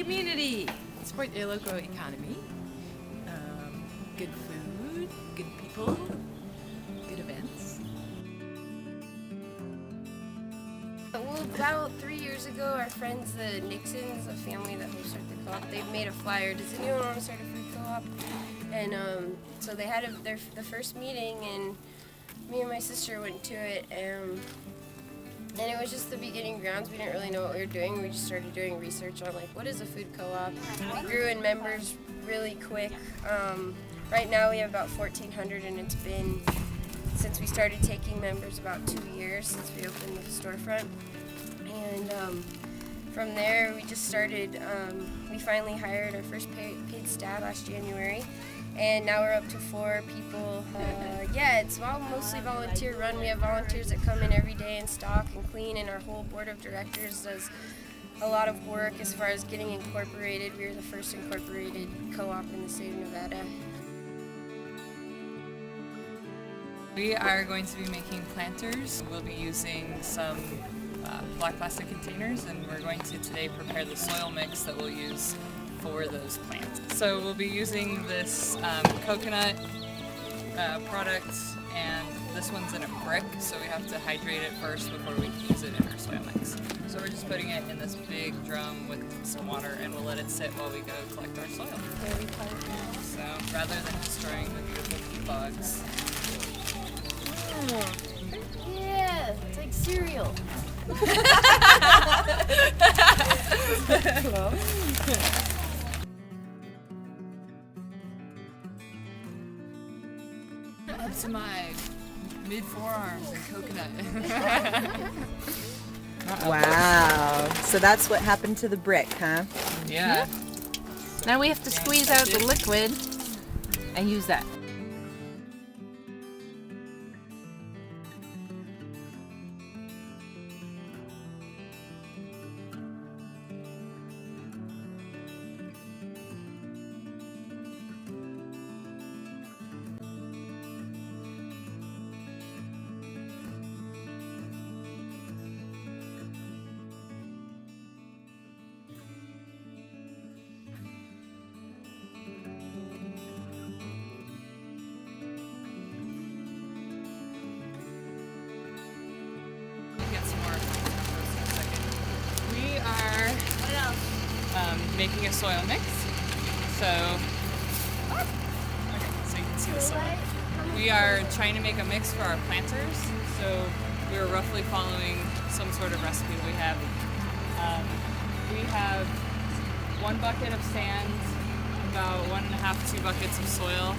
community. Support your local economy. Good food, good people, good events. Well, about 3 years ago, our friends, the Nixons, a family that will start the co-op, they've made a flyer. Does anyone want to start a food co-op? And so they had the first meeting, and me and my sister went to it. And it was just the beginning grounds. We didn't really know what we were doing. We just started doing research on like what is a food co-op. We grew in members really quick. Right now we have about 1,400, and it's been since we started taking members about 2 years since we opened the storefront. And from there we just started. We finally hired our first paid staff last January. And now we're up to 4 people. Yeah, it's all mostly volunteer run. We have volunteers that come in every day and stock and clean, and our whole board of directors does a lot of work as far as getting incorporated. We were the first incorporated co-op in the state of Nevada. We are going to be making planters. We'll be using some black plastic containers, and we're going to today prepare the soil mix that we'll use for those plants. So we'll be using this coconut product, and this one's in a brick, so we have to hydrate it first before we can use it in our soil mix. So we're just putting it in this big drum with some water, and we'll let it sit while we go collect our soil. So rather than destroying the beautiful peat bogs. Yeah, it's like cereal. Up to my mid forearms in coconut. Wow. So that's what happened to the brick, huh? Yeah. Now we have to squeeze out the liquid and use that. Get some more compost in a second. We are making a soil mix. So, okay, so you can see the soil. We are trying to make a mix for our planters. So we are roughly following some sort of recipe we have. We have 1 bucket of sand, about 1.5 to 2 buckets of soil,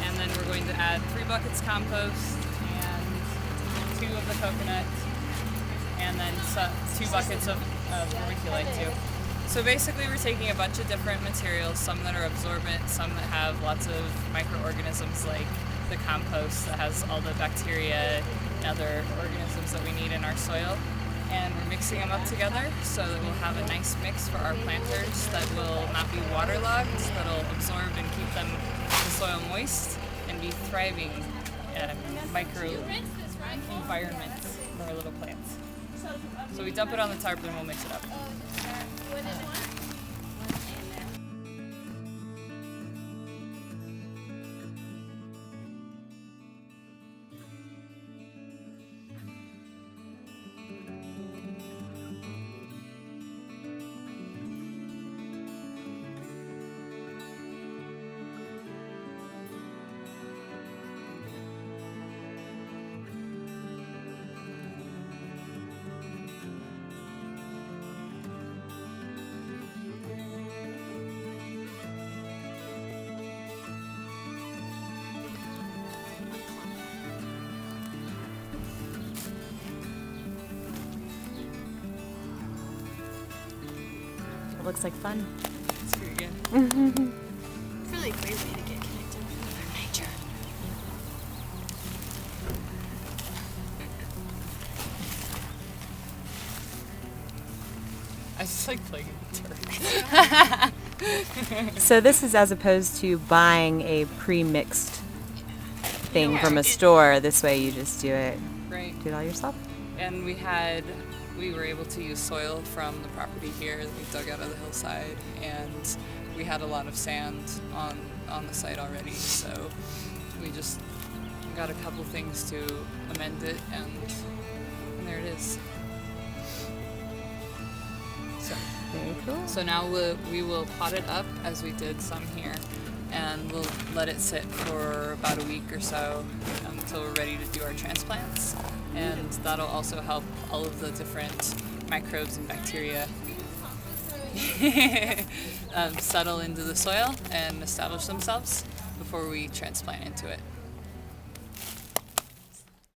and then we're going to add 3 buckets compost and 2 of the coconut, and then 2 buckets of vermiculite too. So basically we're taking a bunch of different materials, some that are absorbent, some that have lots of microorganisms like the compost that has all the bacteria and other organisms that we need in our soil. And we're mixing them up together so that we'll have a nice mix for our planters that will not be waterlogged, that'll absorb and keep the soil moist and be thriving micro environments for our little plants. So we dump it on the tarp and we'll mix it up. It looks like fun. It's pretty good. It's really a great way to get connected with Mother Nature. I just like playing with turf. So this is as opposed to buying a pre-mixed thing Yeah. from a store. This way you just do it Right. all yourself. And we had we were able to use soil from the property here that we dug out of the hillside, and we had a lot of sand on the site already, so we just got a couple things to amend it, and there it is. Very cool. So now we will pot it up as we did some here, and we'll let it sit for about a week or so until we're ready to do our transplants. And that'll also help all of the different microbes and bacteria settle into the soil and establish themselves before we transplant into it.